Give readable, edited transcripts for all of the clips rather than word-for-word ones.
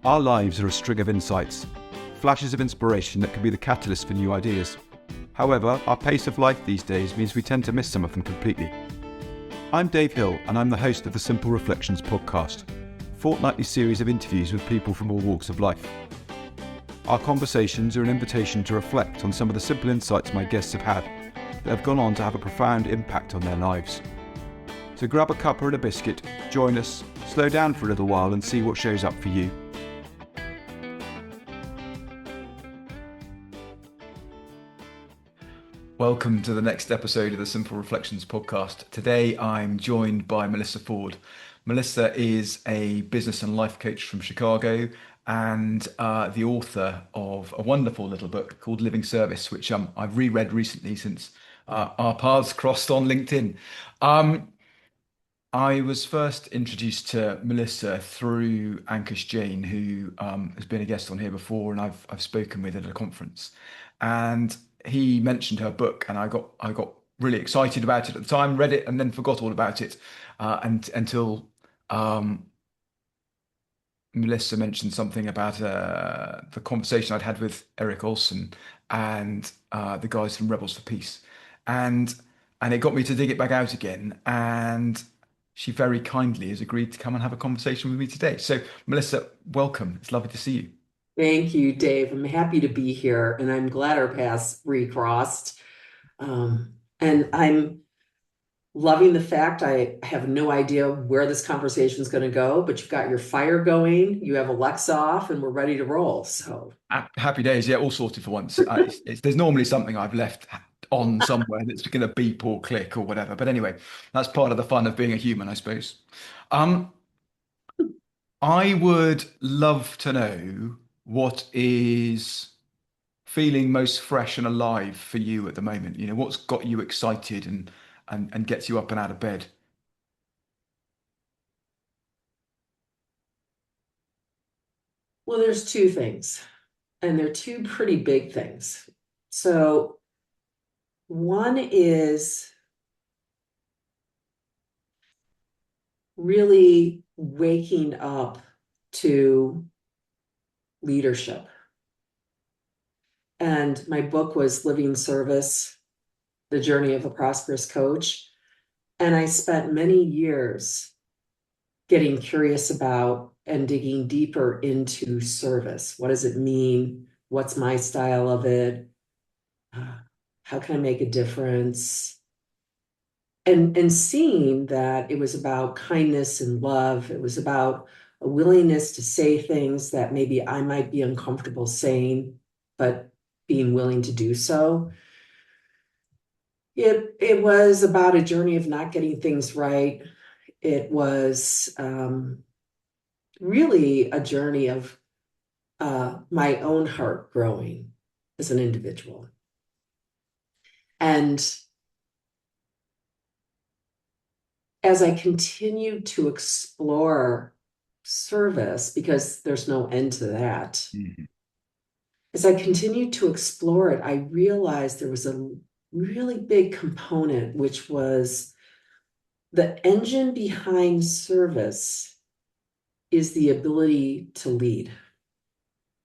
Our lives are a string of insights, flashes of inspiration that can be the catalyst for new ideas. However, our pace of life these days means we tend to miss some of them completely. I'm Dave Hill, and I'm the host of the Simple Reflections podcast, a fortnightly series of interviews with people from all walks of life. Our conversations are an invitation to reflect on some of the simple insights my guests have had that have gone on to have a profound impact on their lives. So grab a cuppa and a biscuit, join us, slow down for a little while and see what shows up for you. Welcome to the next episode of the Simple Reflections podcast. Today I'm joined by Melissa Ford. Melissa is a business and life coach from Chicago and the author of a wonderful little book called Living Service, which I've reread recently since our paths crossed on LinkedIn. I was first introduced to Melissa through Ankush Jain, who has been a guest on here before, and I've spoken with at a conference. And he mentioned her book, and I got really excited about it at the time, read it, and then forgot all about it until Melissa mentioned something about the conversation I'd had with Eric Olson and the guys from Rebels for Peace, and it got me to dig it back out again. And she very kindly has agreed to come and have a conversation with me today. So, Melissa, welcome. It's lovely to see you. Thank you, Dave. I'm happy to be here, and I'm glad our paths recrossed. And I'm loving the fact I have no idea where this conversation is going to go, but you've got your fire going, you have Alexa off, and we're ready to roll. So Happy days. Yeah, all sorted for once. There's normally something I've left on somewhere that's going to beep or click or whatever. But anyway, that's part of the fun of being a human, I suppose. I would love to know what is feeling most fresh and alive for you at the moment. You know, what's got you excited and gets you up and out of bed? well, there's two things, and they're two pretty big things. So one is really waking up to leadership. And my book was Living Service, The Journey of a Prosperous Coach. And I spent many years getting curious about and digging deeper into service. What does it mean? What's my style of it? How can I make a difference? And seeing that it was about kindness and love. It was about a willingness to say things that maybe I might be uncomfortable saying, but being willing to do so. It was about a journey of not getting things right. It was really a journey of my own heart growing as an individual. And as I continued to explore service, because there's no end to that, as I continued to explore it, I realized there was a really big component, which was the engine behind service is the ability to lead.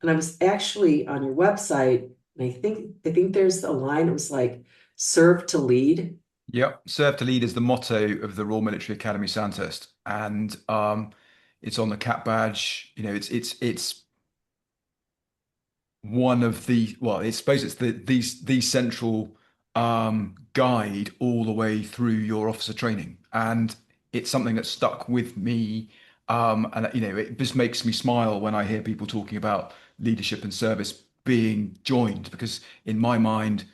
And I was actually on your website, and I think there's a line, it was like, serve to lead. Yep. Serve to lead is the motto of the Royal Military Academy Sandhurst. And it's on the cap badge. You know, it's one of the, well, I suppose it's the central guide all the way through your officer training. And it's something that stuck with me. And you know, it just makes me smile when I hear people talking about leadership and service being joined, because in my mind,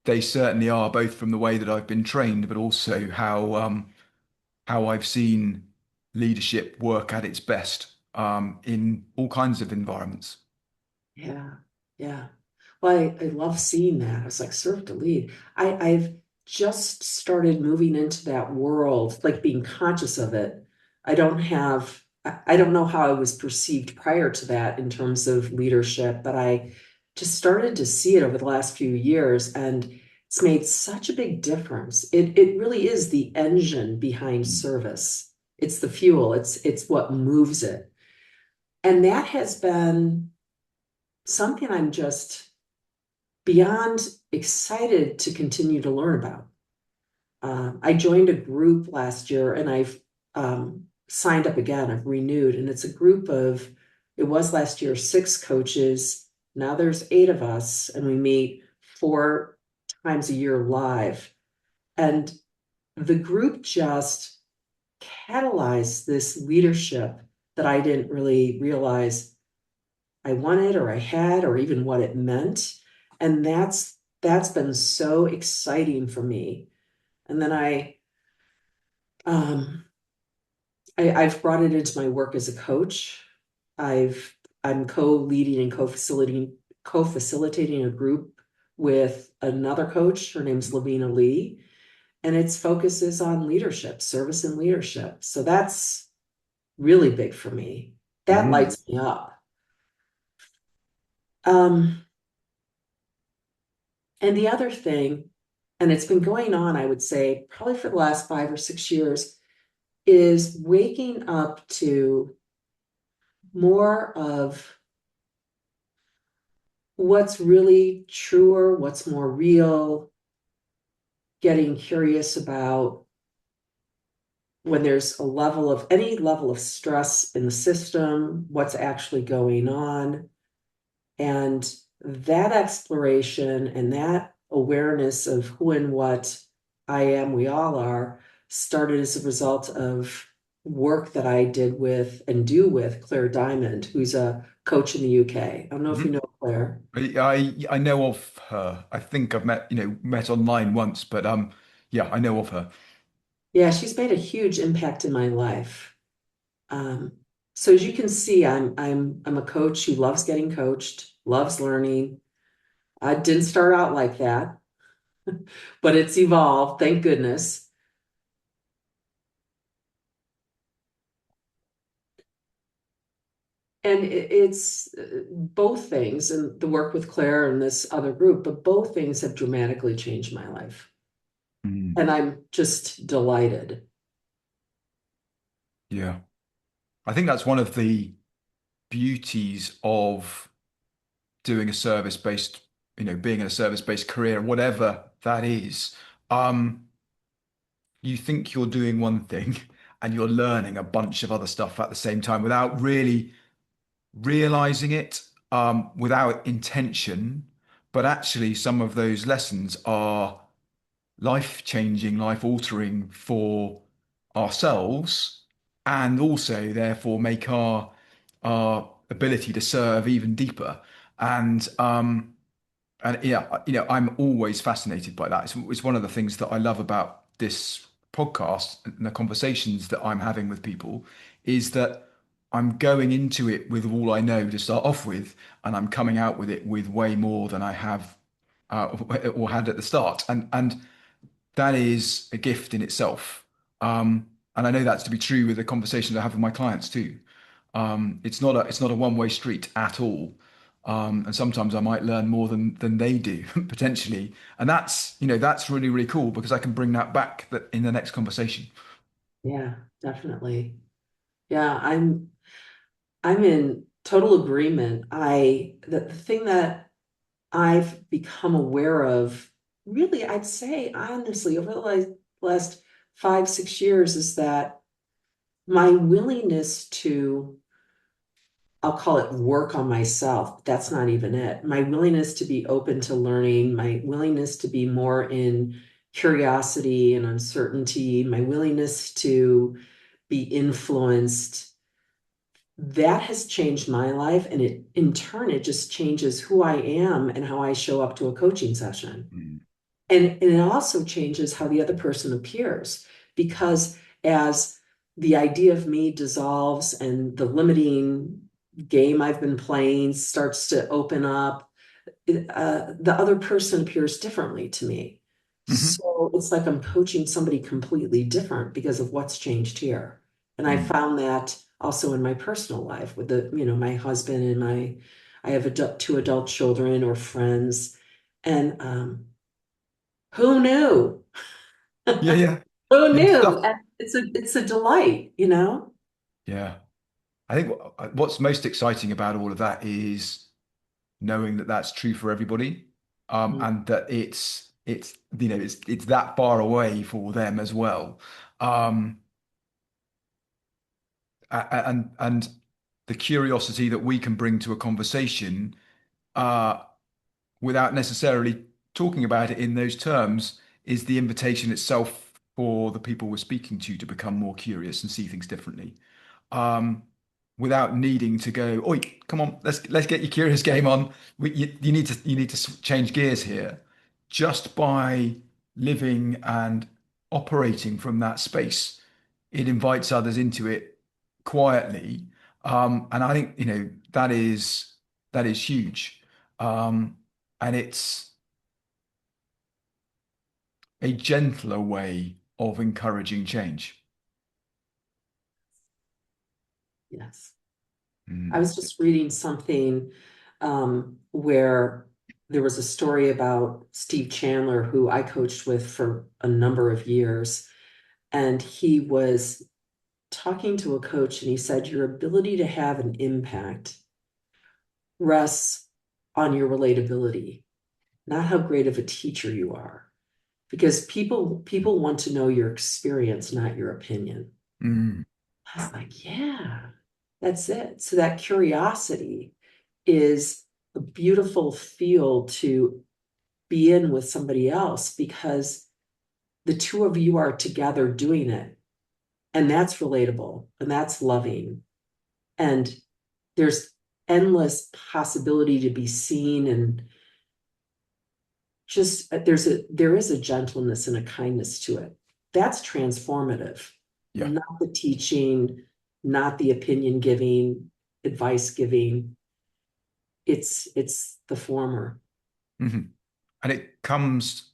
they certainly are, both from the way that I've been trained, but also how I've seen leadership work at its best in all kinds of environments. Yeah, yeah. Well, I love seeing that. I was like, serve to lead. I've just started moving into that world, like being conscious of it. I don't know how I was perceived prior to that in terms of leadership, but I just started to see it over the last few years, and it's made such a big difference. It really is the engine behind Mm. service. It's the fuel. It's what moves it. And that has been something I'm just beyond excited to continue to learn about. I joined a group last year and I've signed up again. I've renewed, and it's a group of, it was last year, 6 coaches. Now there's 8 of us, and we meet 4 times a year live. And the group just catalyzed this leadership that I didn't really realize I wanted or I had or even what it meant. And that's been so exciting for me. And then um I've brought it into my work as a coach. I'm co-leading and co-facilitating a group with another coach. Her name's Lavina Lee, and its focus is on leadership, service and leadership. So that's really big for me. That Mm. lights me up. Um, and the other thing, and it's been going on, I would say, probably for the last 5 or 6 years, is waking up to more of what's really truer, what's more real, getting curious about when there's a level of any level of stress in the system, what's actually going on. And that exploration and that awareness of who and what I am, we all are, started as a result of work that I did with and do with Claire Diamond, who's a coach in the UK. I don't know if you Mhm. know Claire. I know of her. I think I've met online once, but yeah, I know of her. Yeah, she's made a huge impact in my life. Um, so as you can see, I'm a coach who loves getting coached, loves learning. I didn't start out like that, but it's evolved, thank goodness. And it's both things, and the work with Claire and this other group, but both things have dramatically changed my life. Mm. And I'm just delighted. Yeah. I think that's one of the beauties of doing a service-based, being in a service-based career, whatever that is. Um, you think you're doing one thing and you're learning a bunch of other stuff at the same time without really realizing it, without intention. But actually, some of those lessons are life-changing, life-altering for ourselves, and also therefore make our ability to serve even deeper. And yeah, I'm always fascinated by that. It's one of the things that I love about this podcast and the conversations that I'm having with people is that I'm going into it with all I know to start off with, and I'm coming out with it with way more than I have or had at the start. And that is a gift in itself. And I know that's to be true with the conversations I have with my clients too. It's not a one-way street at all. And sometimes I might learn more than they do potentially. And that's really, really cool because I can bring that back in the next conversation. Yeah, definitely. Yeah, I'm in total agreement. The thing that I've become aware of, really, I'd say honestly, over the last 5, 6 years, is that my willingness to, I'll call it work on myself. That's not even it. My willingness to be open to learning, my willingness to be more in curiosity and uncertainty, my willingness to be influenced, that has changed my life. And it, in turn, it just changes who I am and how I show up to a coaching session. Mm. And it also changes how the other person appears because as the idea of me dissolves and the limiting game I've been playing starts to open up, the other person appears differently to me. Hmm. So it's like I'm coaching somebody completely different because of what's changed here. And I Mm. found that also in my personal life with my husband and I have 2 adult children or friends. And who knew? Yeah, yeah. Who Yeah, knew? stuff. And it's a delight, you know? Yeah. I think what's most exciting about all of that is knowing that that's true for everybody, Mm. and that it's it's that far away for them as well, um, and the curiosity that we can bring to a conversation, uh, without necessarily talking about it in those terms, is the invitation itself for the people we're speaking to become more curious and see things differently, um, without needing to go, "Oi, come on, let's get your curious game on. You need to change gears here." Just by living and operating from that space, it invites others into it quietly, and I think that is huge, and it's a gentler way of encouraging change. Yes. I Mm. was just reading something where there was a story about Steve Chandler, who I coached with for a number of years. And he was talking to a coach, and he said, your ability to have an impact rests on your relatability, not how great of a teacher you are. Because people want to know your experience, not your opinion. Mm. I was like, yeah, that's it. So that curiosity is a beautiful field to be in with somebody else because the two of you are together doing it. And that's relatable and that's loving. And there's endless possibility to be seen and just there is a gentleness and a kindness to it. That's transformative, Yeah. not the teaching, not the opinion giving, advice giving. It's the former. Hmm. And it comes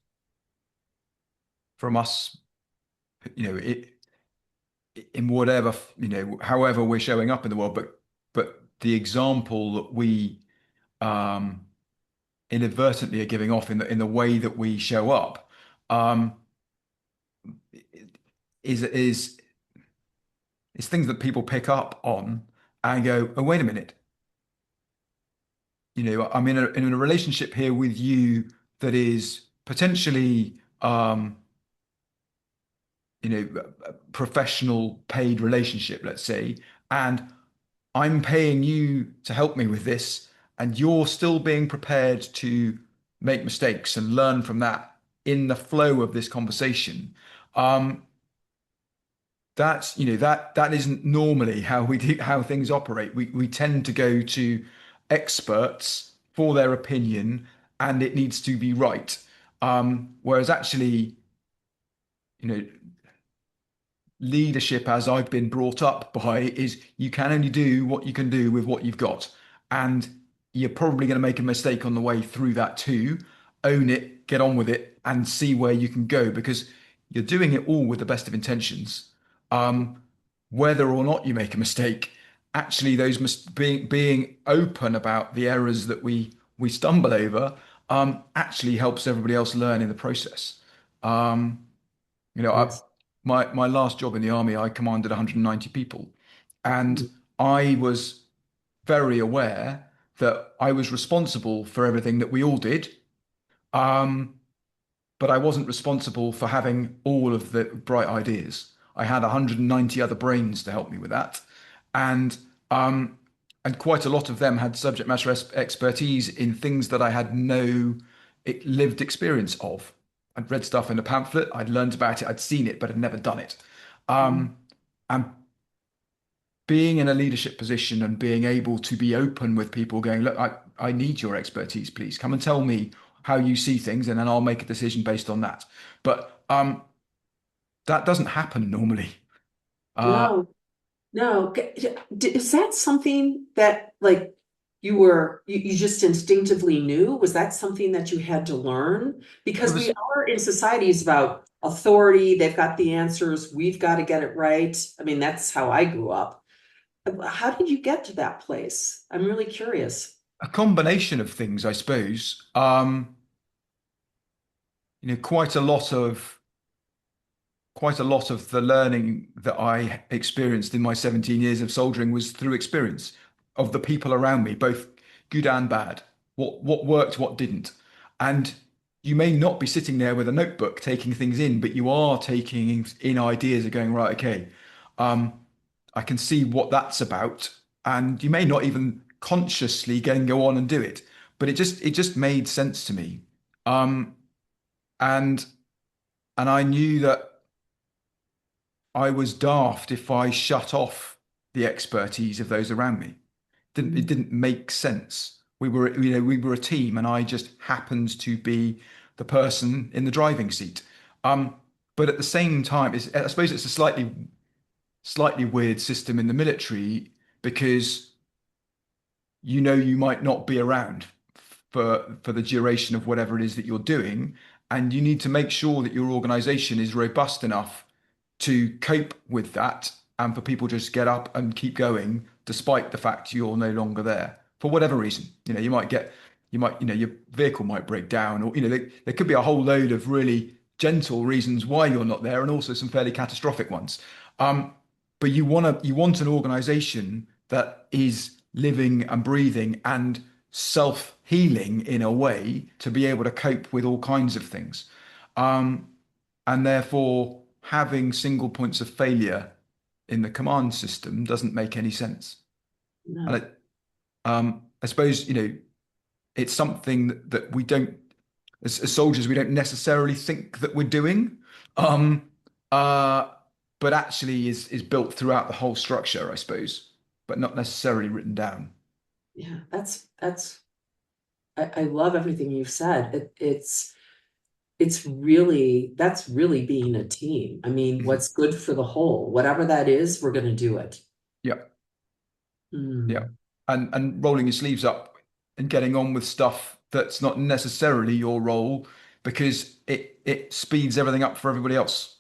from us, it in whatever, however we're showing up in the world, but the example that we um inadvertently are giving off in the way that we show up, um is is things that people pick up on and go, oh, wait a minute, I'm in a relationship here with you that is potentially, a professional paid relationship, let's say, and I'm paying you to help me with this, and you're still being prepared to make mistakes and learn from that in the flow of this conversation. Um, that isn't normally how things operate. We tend to go to experts for their opinion, and it needs to be right. Whereas actually, you know, leadership, as I've been brought up by, is you can only do what you can do with what you've got. And you're probably going to make a mistake on the way through that too. Own it, get on with it, and see where you can go because you're doing it all with the best of intentions. Um, Whether or not you make a mistake, actually, being open about the errors that we stumble over, actually helps everybody else learn in the process. Um, you know, I, Yes. my last job in the army, I commanded 190 people, and I was very aware that I was responsible for everything that we all did. Um, but I wasn't responsible for having all of the bright ideas. I had 190 other brains to help me with that, and um, and quite a lot of them had subject matter expertise in things that I had no lived experience of. I'd read stuff in a pamphlet, I'd learned about it, I'd seen it, but had never done it. Mm. And being in a leadership position and being able to be open with people, going, look, I need your expertise, please come and tell me how you see things, and then I'll make a decision based on that. But that doesn't happen normally. Uh, No, no. Is that something that like you just instinctively knew? Was that something that you had to learn? it Because we was are in societies about authority, they've got the answers, we've got to get it right. I mean, that's how I grew up. How did you get to that place? I'm really curious. a combination of things, I suppose. Quite a lot of quite a lot of the learning that I experienced in my 17 years of soldering was through experience of the people around me, both good and bad. What worked, what didn't. And you may not be sitting there with a notebook taking things in, but you are taking in ideas and going, right, okay, um, I can see what that's about. And you may not even consciously go on and do it, but it just made sense to me. Um, and and I knew that I was daft if I shut off the expertise of those around me. It didn't make sense. We were a team, and I just happened to be the person in the driving seat. Um, but at the same time, I suppose it's a slightly weird system in the military because you might not be around for the duration of whatever it is that you're doing, and you need to make sure that your organization is robust enough to cope with that and for people to just get up and keep going despite the fact you're no longer there for whatever reason. Your vehicle might break down, or there could be a whole load of really gentle reasons why you're not there, and also some fairly catastrophic ones. Um, but you want an organization that is living and breathing and self-healing in a way to be able to cope with all kinds of things. Um, and therefore, having single points of failure in the command system doesn't make any sense. And No. I suppose, it's something that we don't, as soldiers, we don't necessarily think that we're doing, um, uh, but actually is built throughout the whole structure, I suppose, but not necessarily written down. Yeah, I love everything you've said. It's really, that's really being a team. I mean, Mhm. what's good for the whole, whatever that is, we're going to do it. Yeah. Yeah. Hmm. And rolling your sleeves up and getting on with stuff that's not necessarily your role because it speeds everything up for everybody else.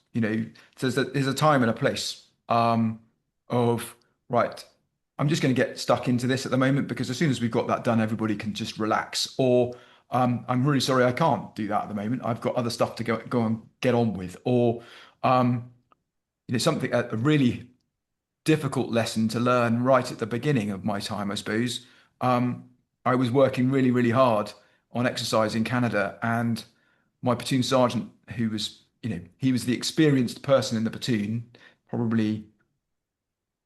So there's a time and a place of right. I'm just going to get stuck into this at the moment because as soon as we've got that done, everybody can just relax. Or I'm really sorry I can't do that at the moment. I've got other stuff to go and get on with. Or um, something a really difficult lesson to learn right at the beginning of my time, I suppose. Um, I was working really, really hard on exercise in Canada, and my platoon sergeant, who was, he was the experienced person in the platoon, probably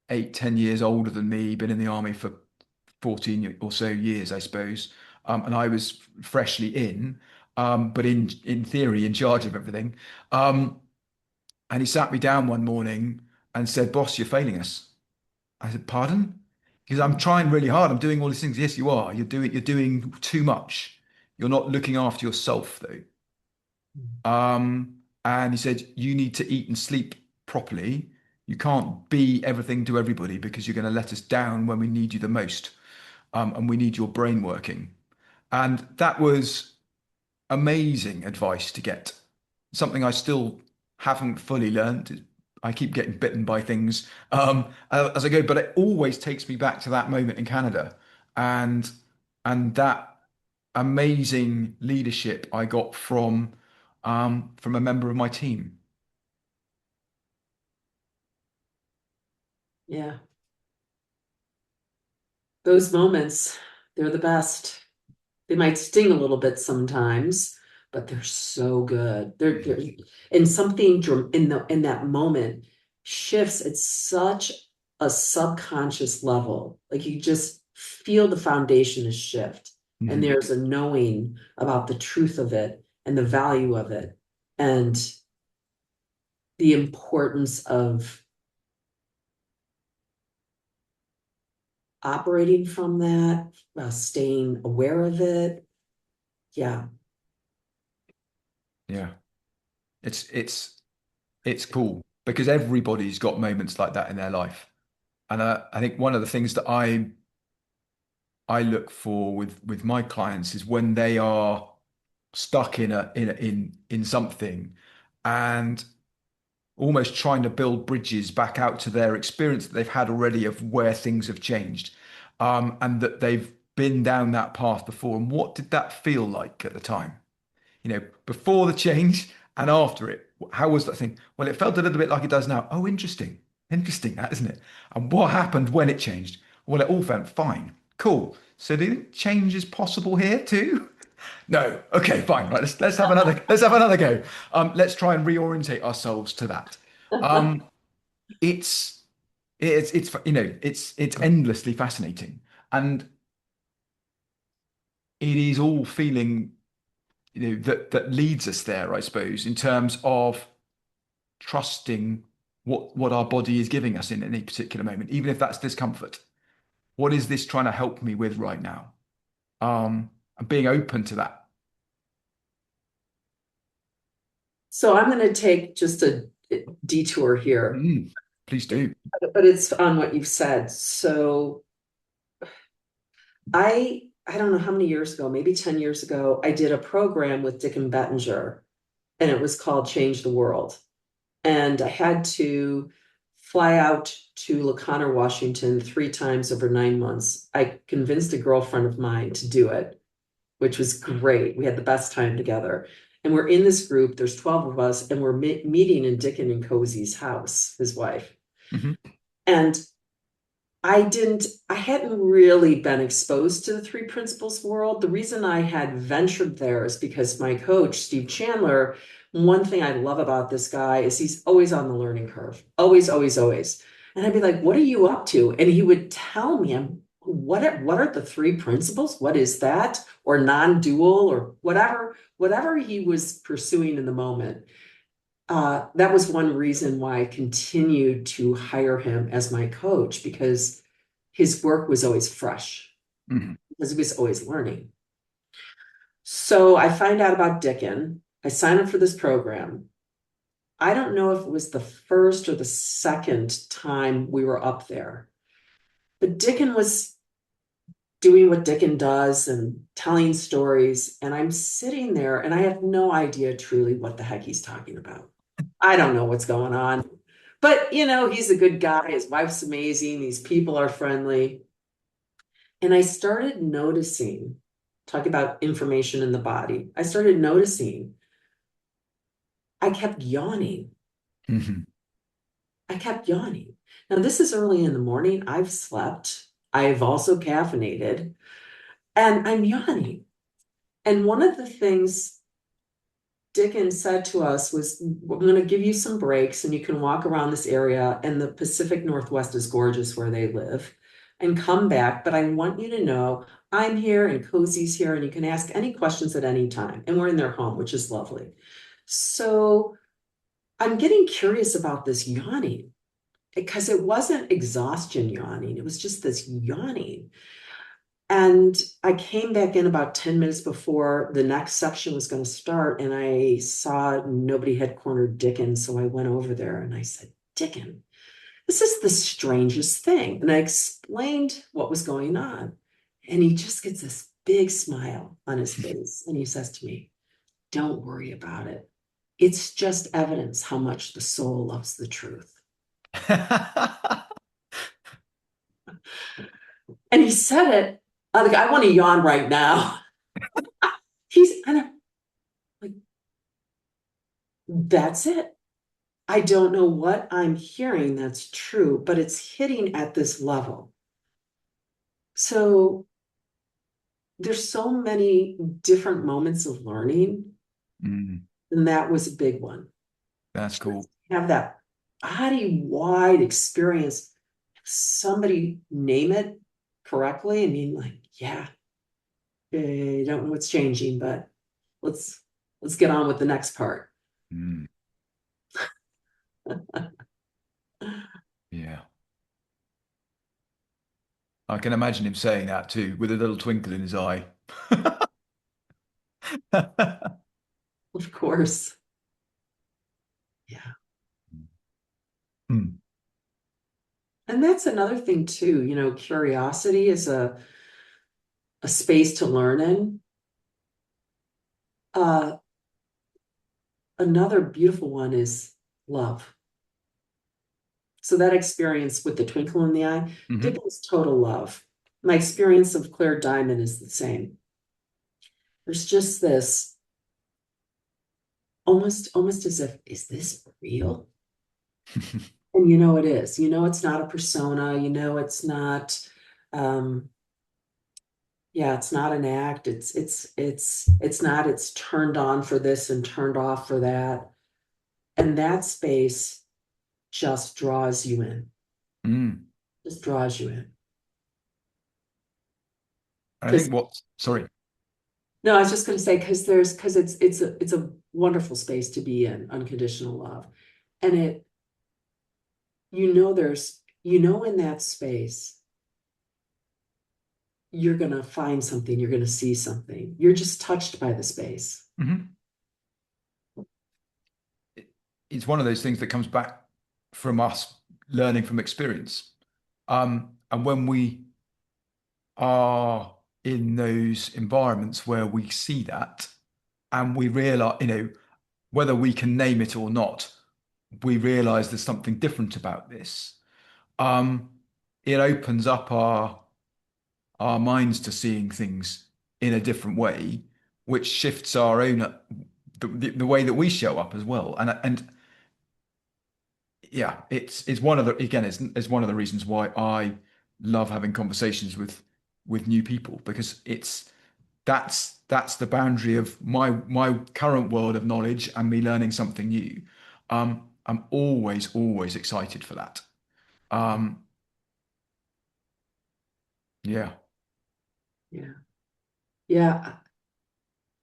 8, 10 years older than me, been in the army for 14 or so years, I suppose. And I was freshly in, but in theory, in charge of everything. Um, and he sat me down one morning and said, "Boss, you're failing us." I said, "Pardon?" Because I'm trying really hard. I'm doing all these things. Yes, you are. You're doing too much. You're not looking after yourself though. And he said, "You need to eat and sleep properly. You can't be everything to everybody because you're going to let us down when we need you the most. And we need your brain working." And that was amazing advice to get. Something I still haven't fully learned. I keep getting bitten by things as I go, but it always takes me back to that moment in Canada and that amazing leadership I got from a member of my team. Yeah, those moments, they're the best. They might sting a little bit sometimes, but they're so good. They're and something in that moment shifts at such a subconscious level. Like you just feel the foundation is shift, and Mhm. there's a knowing about the truth of it and the value of it and the importance of operating from that, staying aware of it. Yeah. Yeah, it's cool because everybody's got moments like that in their life, and I think one of the things that I look for with my clients is when they are stuck in something and almost trying to build bridges back out to their experience that they've had already of where things have changed, and that they've been down that path before. And what did that feel like at the time? Before the change And after it, how was that thing? Well, it felt a little bit like it does now. Oh, interesting. Interesting, that, isn't it? And what happened when it changed? Well, it all felt fine. Cool. So do you think change is possible here too? No. Okay, fine. Right, let's have another go. Let's try and reorientate ourselves to that. Um, it's it's it's endlessly fascinating, and it is all feeling that leads us there, I suppose, in terms of trusting what our body is giving us in any particular moment, even if that's discomfort. What is this trying to help me with right now? And being open to that. So I'm going to take just a detour here, Mm, please do. but it's on what you've said. So I don't know how many years ago, maybe 10 years ago, I did a program with Dick and Bettinger, and it was called Change the World. And I had to fly out to Laconner, Washington 3 times over 9 months. I convinced a girlfriend of mine to do it, which was great. We had the best time together. And we're in this group, there's 12 of us, and we're meeting in Dickin and Cozy's house, his wife. Mhm. And I hadn't really been exposed to the three principles world. The reason I had ventured there is because my coach, Steve Chandler, one thing I love about this guy is he's always on the learning curve. Always, always, always. And I'd be like, what are you up to? And he would tell me, what are the three principles? What is that? Or non-dual or whatever he was pursuing in the moment. That was one reason why I continued to hire him as my coach, because his work was always fresh, Mhm. because he was always learning. So I find out about Dickin. I sign up for this program. I don't know if it was the first or the second time we were up there, but Dickin was doing what Dickin does and telling stories. And I'm sitting there and I have no idea truly what the heck he's talking about. I don't know what's going on. But, he's a good guy. His wife's amazing. These people are friendly. And I started noticing, talk about information in the body. I started noticing I kept yawning. Mhm. I kept yawning. Now, this is early in the morning. I've slept. I've also caffeinated, and I'm yawning. And one of the things Dickens said to us was, "I'm going to give you some breaks and you can walk around this area. And the Pacific Northwest is gorgeous where they live, and come back. But I want you to know I'm here and Cozy's here and you can ask any questions at any time." And we're in their home, which is lovely. So I'm getting curious about this yawning, because it wasn't exhaustion yawning. It was just this yawning. And I came back in about 10 minutes before the next section was going to start, and I saw nobody had cornered Dickens. So I went over there and I said, "Dickens, this is the strangest thing." And I explained what was going on. And he just gets this big smile on his face. And he says to me, "Don't worry about it. It's just evidence how much the soul loves the truth." And he said it. I'm like, I want to yawn right now. And I'm like, that's it. I don't know what I'm hearing that's true, but it's hitting at this level. So there's so many different moments of learning, Mm, and that was a big one. that's cool. Have that body-wide experience. Somebody name it correctly. I mean, like, yeah, I don't know what's changing, but let's get on with the next part. Mm, yeah. I can imagine him saying that too, with a little twinkle in his eye. Of course. Yeah. Mm, And that's another thing too, curiosity is a space to learn in. Uh, Another beautiful one is love. So that experience with the twinkle in the eye, mhm. Dickens' total love. My experience of Claire Diamond is the same. There's just this almost as if, is this real? And it is. It's not a persona. It's not, um, yeah, it's not an act. It's not, it's turned on for this and turned off for that. And that space just draws you in, Mm. just draws you in. I Because think sorry. no, I was just gonna say, because it's a wonderful space to be in, unconditional love. And in that space, you're gonna find something, you're gonna see something. You're just touched by the space. Mhm. It's one of those things that comes back from us learning from experience. And when we are in those environments where we see that and we realize, whether we can name it or not, we realize there's something different about this. Um, it opens up our minds to seeing things in a different way, which shifts our own the way that we show up as well. And yeah, it's one of the again, it's one of the reasons why I love having conversations with new people because that's the boundary of my current world of knowledge and me learning something new. I'm always excited for that. Um, yeah. Yeah. Yeah.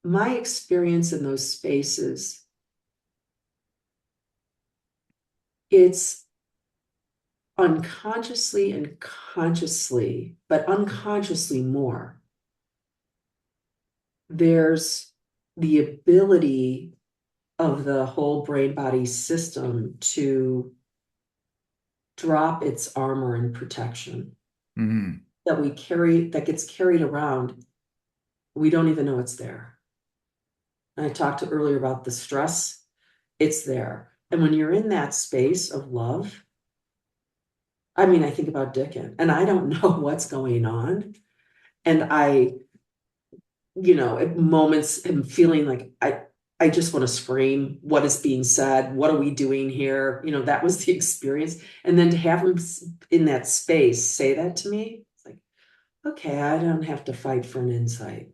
My experience in those spaces, it's unconsciously and consciously, but unconsciously more. There's the ability of the whole brain body system to drop its armor and protection Mm, that gets carried around. We don't even know it's there. I talked earlier about the stress, it's there. And when you're in that space of love, I mean, I think about Dickon and I don't know what's going on. And at moments am feeling like I just want to scream, what is being said? What are we doing here? That was the experience. And then to have him in that space say that to me, it's like, okay, I don't have to fight for an insight.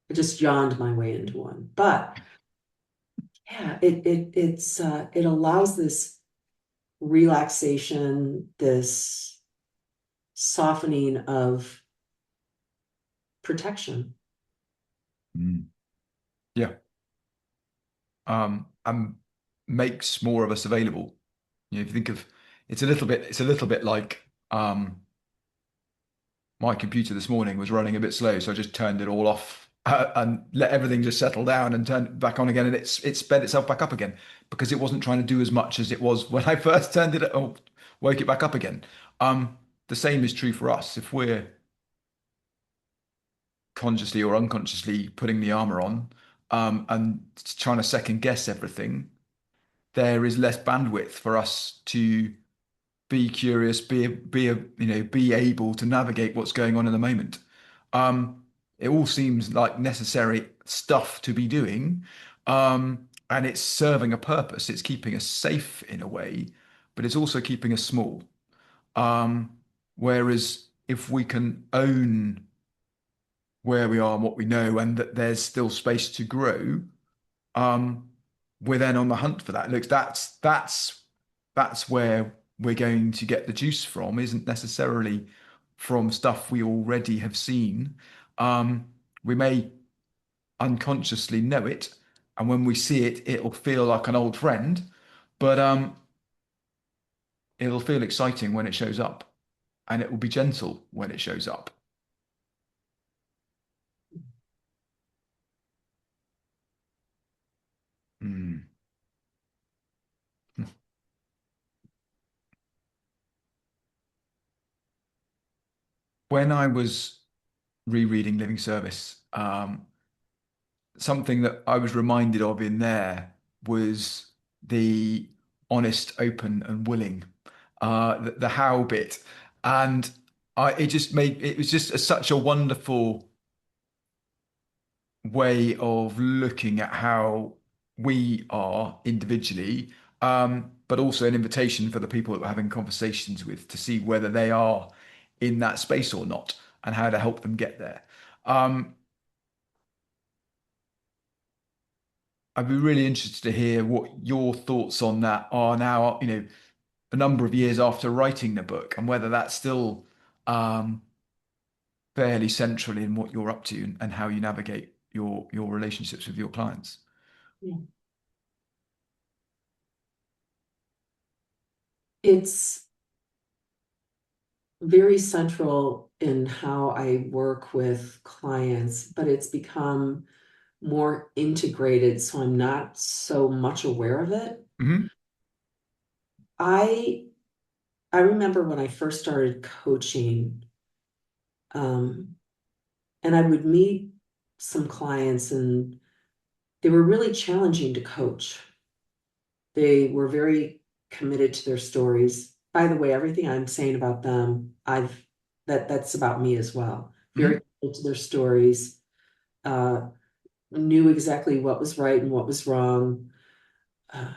I just yawned my way into one. But yeah, it allows this relaxation, this softening of protection. mm. Yeah. And makes more of us available. If you think of it's a little bit like my computer this morning was running a bit slow, so I just turned it all off and let everything just settle down and turn it back on again, and it sped itself back up again because it wasn't trying to do as much as it was when I first turned it or woke it back up again. The same is true for us. If we're consciously or unconsciously putting the armor on, and trying to second guess everything, there is less bandwidth for us to be curious, be able to navigate what's going on in the moment. Um, it all seems like necessary stuff to be doing, and it's serving a purpose. It's keeping us safe in a way, but it's also keeping us small. Um, Whereas if we can own where we are and what we know, and that there's still space to grow, um, we're then on the hunt for that. Look, that's where we're going to get the juice from, isn't necessarily from stuff we already have seen. We may unconsciously know it, and when we see it, it'll feel like an old friend, but it'll feel exciting when it shows up, and it will be gentle when it shows up. Mm. When I was rereading Living Service, something that I was reminded of in there was the honest, open, and willing, the how bit, and it was just such a wonderful way of looking at how we are individually, but also an invitation for the people that we're having conversations with to see whether they are in that space or not, and how to help them get there. Um, I'd be really interested to hear what your thoughts on that are now, a number of years after writing the book, and whether that's still um, fairly central in what you're up to, and how you navigate your relationships with your clients. Yeah. It's very central in how I work with clients, but it's become more integrated, so I'm not so much aware of it. Hmm. I I remember when I first started coaching, um, and I would meet some clients and they were really challenging to coach. They were very committed to their stories. By the way, everything I'm saying about them, that's about me as well. Very Hmm. committed to their stories, uh, knew exactly what was right and what was wrong. Uh,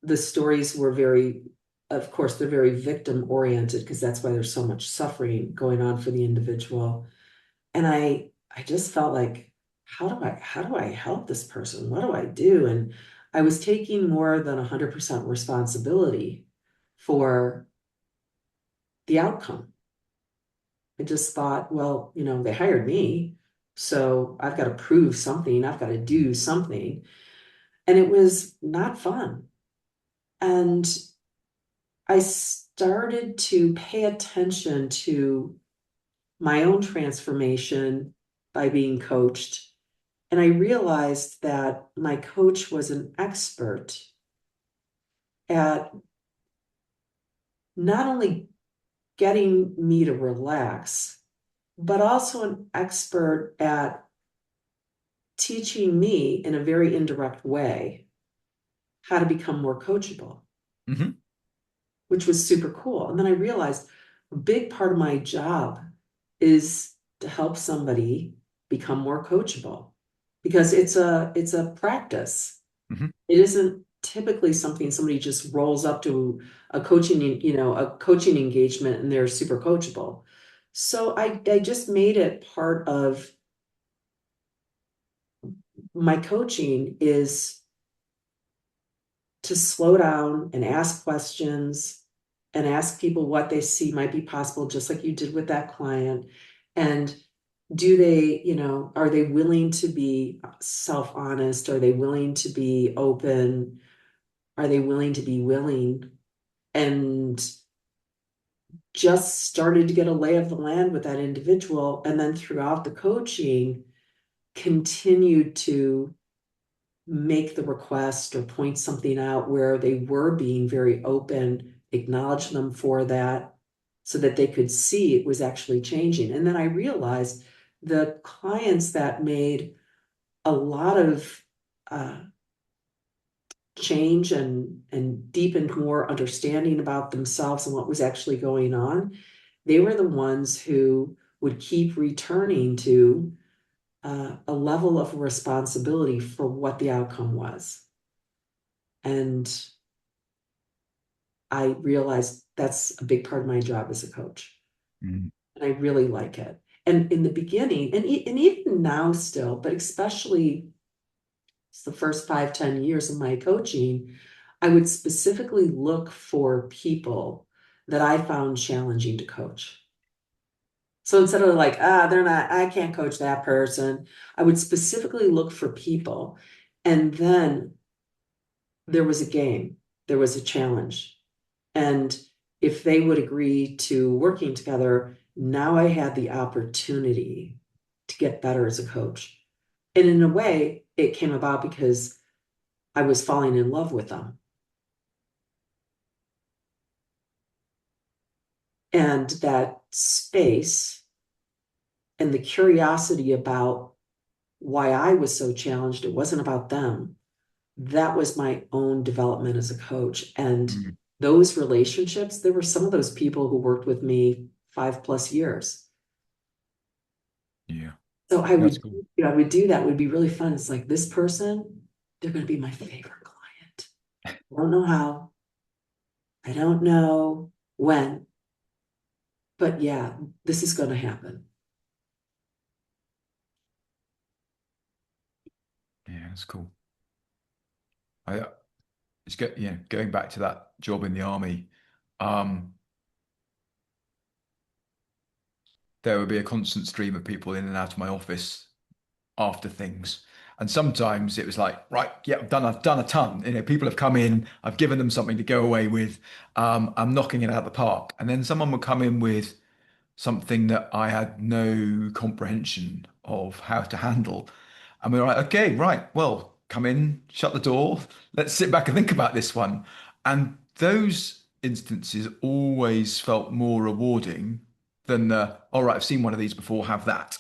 the stories were very, of course, they're very victim oriented because that's why there's so much suffering going on for the individual. And I just felt like, how do I help this person? What do I do? And I was taking more than 100% responsibility for the outcome. I just thought, well, they hired me, so I've got to prove something, I've got to do something. And it was not fun. And I started to pay attention to my own transformation by being coached. And I realized that my coach was an expert at not only getting me to relax, but also an expert at teaching me in a very indirect way how to become more coachable, Hmm. which was super cool. And then I realized a big part of my job is to help somebody become more coachable because it's a practice. Hmm. It isn't typically something somebody just rolls up to a coaching engagement and they're super coachable. So I just made it part of my coaching is to slow down and ask questions and ask people what they see might be possible, just like you did with that client. And do they, are they willing to be self-honest? Are they willing to be open? Are they willing to be willing? And just started to get a lay of the land with that individual. And then throughout the coaching, continued to make the request or point something out where they were being very open, acknowledge them for that so that they could see it was actually changing. And then I realized the clients that made a lot of uh, change and deepened more understanding about themselves and what was actually going on, they were the ones who would keep returning to a level of responsibility for what the outcome was. And I realized that's a big part of my job as a coach. Hmm. And I really like it. And in the beginning, and even now still, but especially the first 5, 10 years of my coaching, I would specifically look for people that I found challenging to coach. So instead of like, they're not, I can't coach that person, I would specifically look for people. And then there was a game, there was a challenge. And if they would agree to working together, now I had the opportunity to get better as a coach. And in a way, it came about because I was falling in love with them. And that space and the curiosity about why I was so challenged, it wasn't about them. That was my own development as a coach. And Hmm. those relationships, there were some of those people who worked with me 5+ years. Yeah. So That's cool. I would do that. It would be really fun. It's like this person, they're going to be my favorite client. I don't know how, I don't know when, but yeah, this is going to happen. Yeah, that's cool. I it's get going back to that job in the army. Um, there would be a constant stream of people in and out of my office after things. And sometimes it was like, right, yeah, I've done a ton. People have come in, I've given them something to go away with. I'm knocking it out of the park. And then someone would come in with something that I had no comprehension of how to handle. And we were like, okay, right, well, come in, shut the door, let's sit back and think about this one. And those instances always felt more rewarding than the, all right, I've seen one of these before, have that.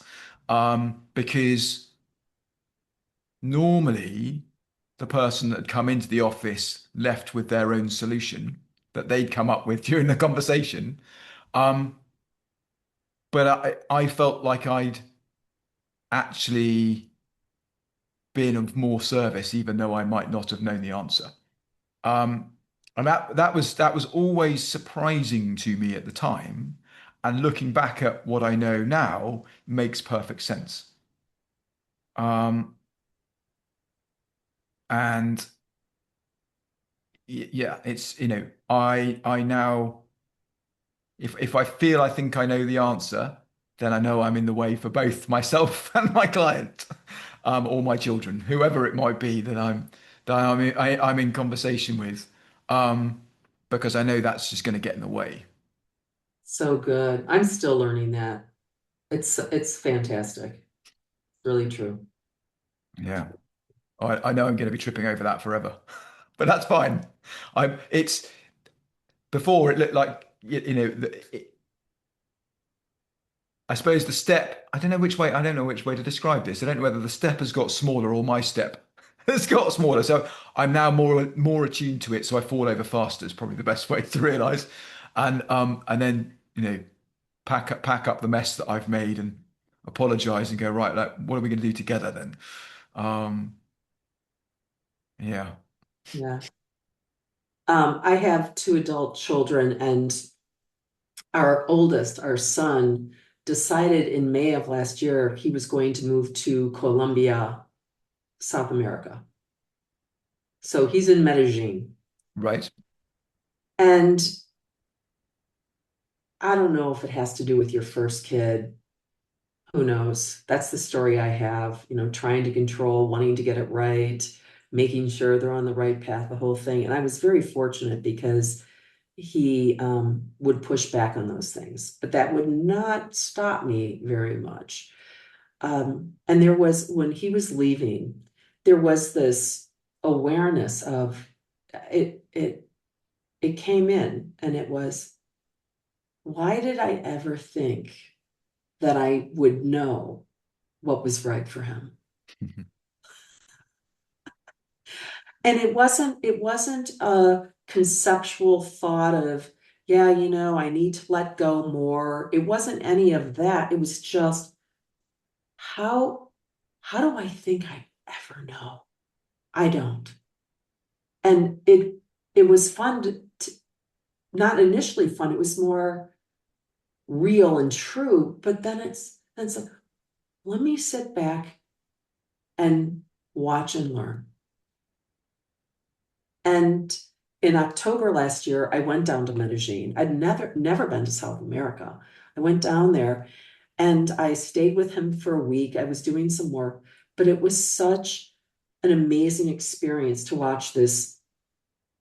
Because normally the person that had come into the office left with their own solution that they'd come up with during the conversation. Um, but I felt like I'd actually been of more service, even though I might not have known the answer. Um, and that was always surprising to me at the time. And looking back at what I know now makes perfect sense. Um, and yeah, it's I now if I feel I think I know the answer, then I know I'm in the way for both myself and my client, or my children, whoever it might be that I'm in conversation with, because I know that's just going to get in the way. So good. I'm still learning that. It's fantastic. Really true. Yeah, I know I'm going to be tripping over that forever, but that's fine. It's before it looked like I suppose the step, I don't know which way to describe this. I don't know whether the step has got smaller or my step has got smaller. So I'm now more attuned to it. So I fall over faster is probably the best way to realize. And then, pack up the mess that I've made and apologize and go, right, like, what are we going to do together then? Um, yeah. Yeah. I have two adult children, and our oldest, our son, decided in May of last year he was going to move to Colombia, South America. So he's in Medellin. Right. And I don't know if it has to do with your first kid. Who knows? That's the story I have, trying to control, wanting to get it right, making sure they're on the right path, the whole thing. And I was very fortunate because he would push back on those things, but that would not stop me very much. And there was, when he was leaving, there was this awareness of it came in, and it was, why did I ever think that I would know what was right for him? And it wasn't a conceptual thought of, yeah, I need to let go more. It wasn't any of that. It was just, how how do I think I ever know? I don't. And it was fun not initially fun, it was more real and true, but then it's like, let me sit back and watch and learn. And in October last year, I went down to Medellin. I'd never been to South America. I went down there and I stayed with him for a week. I was doing some work, but it was such an amazing experience to watch this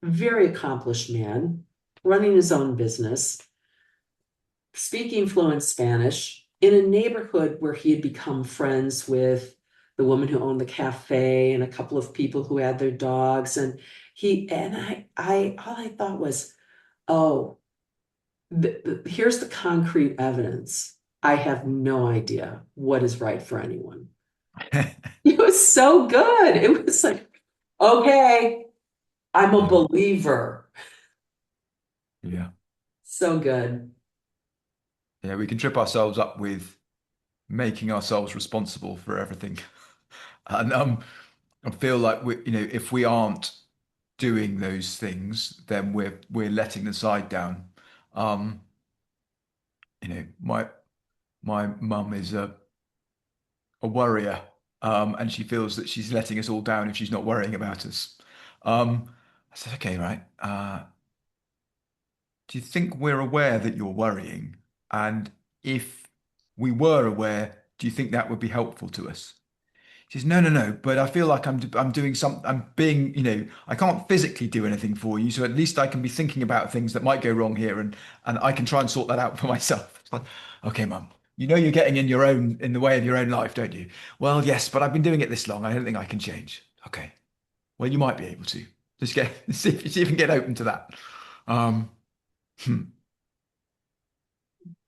very accomplished man running his own business, speaking fluent Spanish in a neighborhood where he had become friends with the woman who owned the cafe and a couple of people who had their dogs. And all I thought was, oh, here's the concrete evidence. I have no idea what is right for anyone. It was so good. It was like, okay, I'm a Yeah. believer. Yeah. So good. Yeah. We can trip ourselves up with making ourselves responsible for everything. And I feel like if we aren't doing those things, then we're letting the side down. Um, my mum is a worrier, and she feels that she's letting us all down if she's not worrying about us. I said, okay, right. Do you think we're aware that you're worrying? And if we were aware, do you think that would be helpful to us? She says, no, no, no, but I feel like I'm doing something, I'm being, I can't physically do anything for you, so at least I can be thinking about things that might go wrong here and I can try and sort that out for myself. It's like, okay, mum, you're getting in the way of your own life, don't you? Well, yes, but I've been doing it this long. I don't think I can change. Okay. Well, you might be able to. Just get see if you can get open to that. Um, hmm,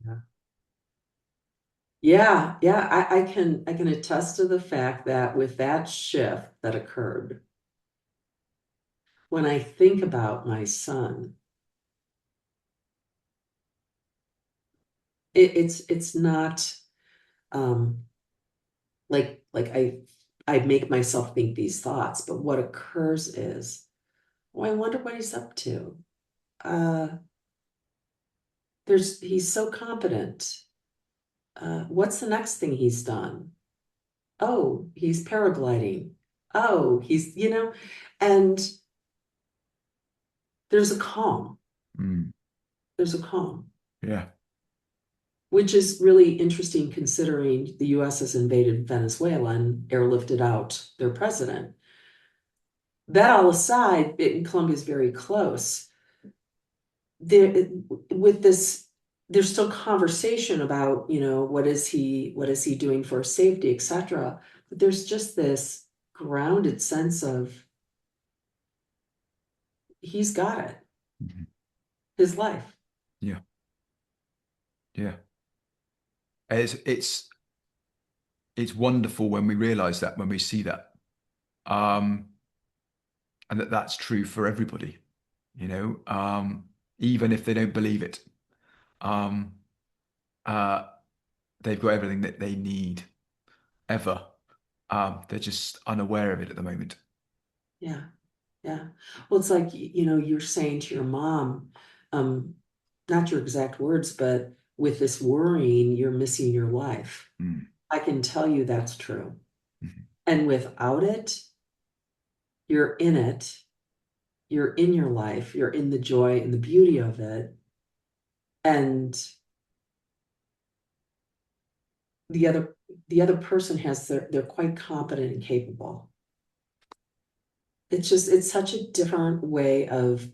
Yeah. Yeah, yeah, I can attest to the fact that with that shift that occurred, when I think about my son, it's not um like I make myself think these thoughts, but what occurs is, oh, I wonder what he's up to. Uh he's so competent. What's the next thing he's done? Oh, he's paragliding. Oh, and there's a calm. hmm, There's a calm, yeah. which is really interesting considering the US has invaded Venezuela and airlifted out their president. That all aside, Colombia is very close. There, with this, there's still conversation about, what is he doing for safety, etc. But there's just this grounded sense of he's got it, Mhm. his life. Yeah, yeah. It's wonderful when we realize that, when we see that, um, and that's true for everybody. Even if they don't believe it, um, uh, they've got everything that they need ever. They're just unaware of it at the moment. Yeah, yeah. Well, it's like, you're saying to your mom, um, not your exact words, but with this worrying, you're missing your life. Mm, I can tell you that's true. mhm, And without it, you're in it, you're in your life, you're in the joy and the beauty of it. And the other the other person they're quite competent and capable. It's such a different way of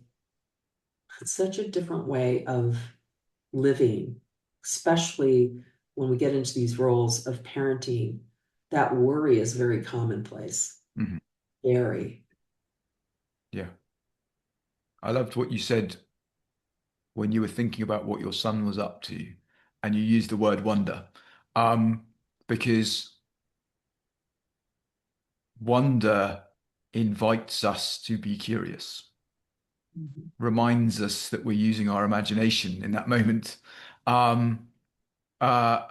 living, especially when we get into these roles of parenting. That worry is very commonplace. mhm. Very. Yeah. I loved what you said when you were thinking about what your son was up to, and you used the word wonder, um, because wonder invites us to be curious, Mhm. reminds us that we're using our imagination in that moment, um, uh,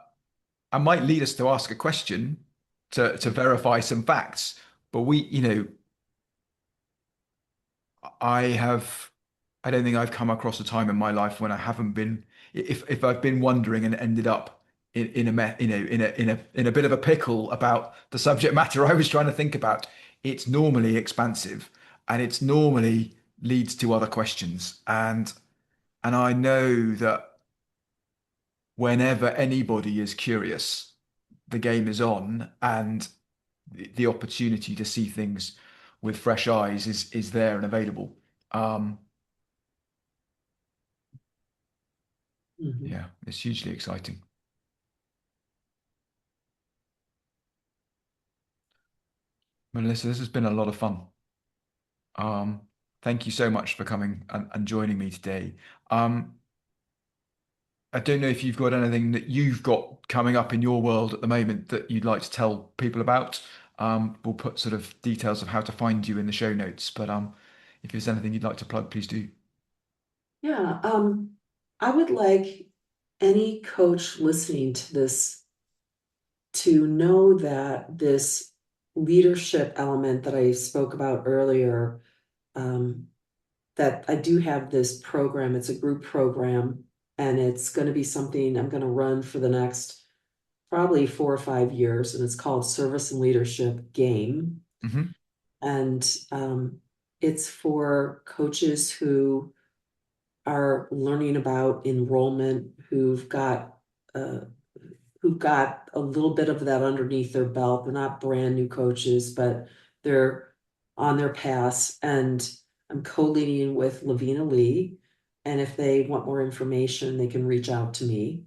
and might lead us to ask a question to verify some facts. But I have, I don't think I've come across a time in my life when I haven't been, if I've been wondering and ended up in a, in a bit of a pickle about the subject matter I was trying to think about, it's normally expansive and it's normally leads to other questions. And I know that whenever anybody is curious, the game is on and the opportunity to see things with fresh eyes is there and available. Um, Mhm. Yeah, it's hugely exciting. Melissa, this has been a lot of fun. Um, Thank you so much for coming and joining me today. Um, I don't know if you've got anything that you've got coming up in your world at the moment that you'd like to tell people about. We'll put sort of details of how to find you in the show notes, but if there's anything you'd like to plug, please do. Yeah, I would like any coach listening to this to know that this leadership element that I spoke about earlier, that I do have this program. It's a group program, and it's going to be something I'm going to run for the next probably 4 or 5 years, and it's called Service and Leadership Game. Hmm. And it's for coaches who are learning about enrollment, who've got a little bit of that underneath their belt. They're not brand new coaches, but they're on their paths. And I'm co-leading with Lavina Lee. And if they want more information, they can reach out to me.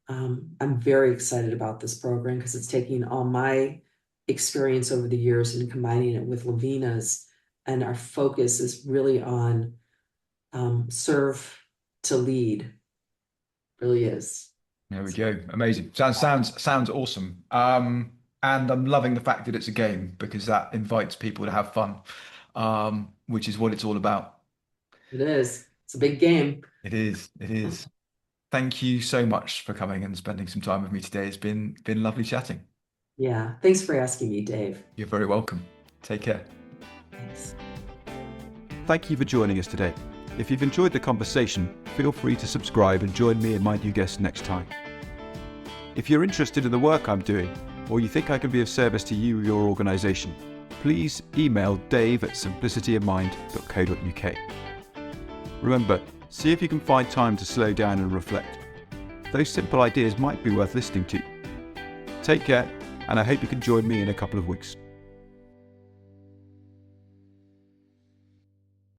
I'm very excited about this program because it's taking all my experience over the years and combining it with Lavina's. And our focus is really on serve to lead. Really is. There we go. Amazing. Sounds awesome. And I'm loving the fact that it's a game because that invites people to have fun, which is what it's all about. It is. It's a big game. It is. It is. Thank you so much for coming and spending some time with me today. It's been lovely chatting. Yeah. Thanks for asking me, Dave. You're very welcome. Take care. Thanks. Thank you for joining us today. If you've enjoyed the conversation, feel free to subscribe and join me and my new guests next time. If you're interested in the work I'm doing, or you think I can be of service to you or your organisation, please email dave@simplicityofmind.co.uk. Remember, see if you can find time to slow down and reflect. Those simple ideas might be worth listening to. Take care, and I hope you can join me in a couple of weeks.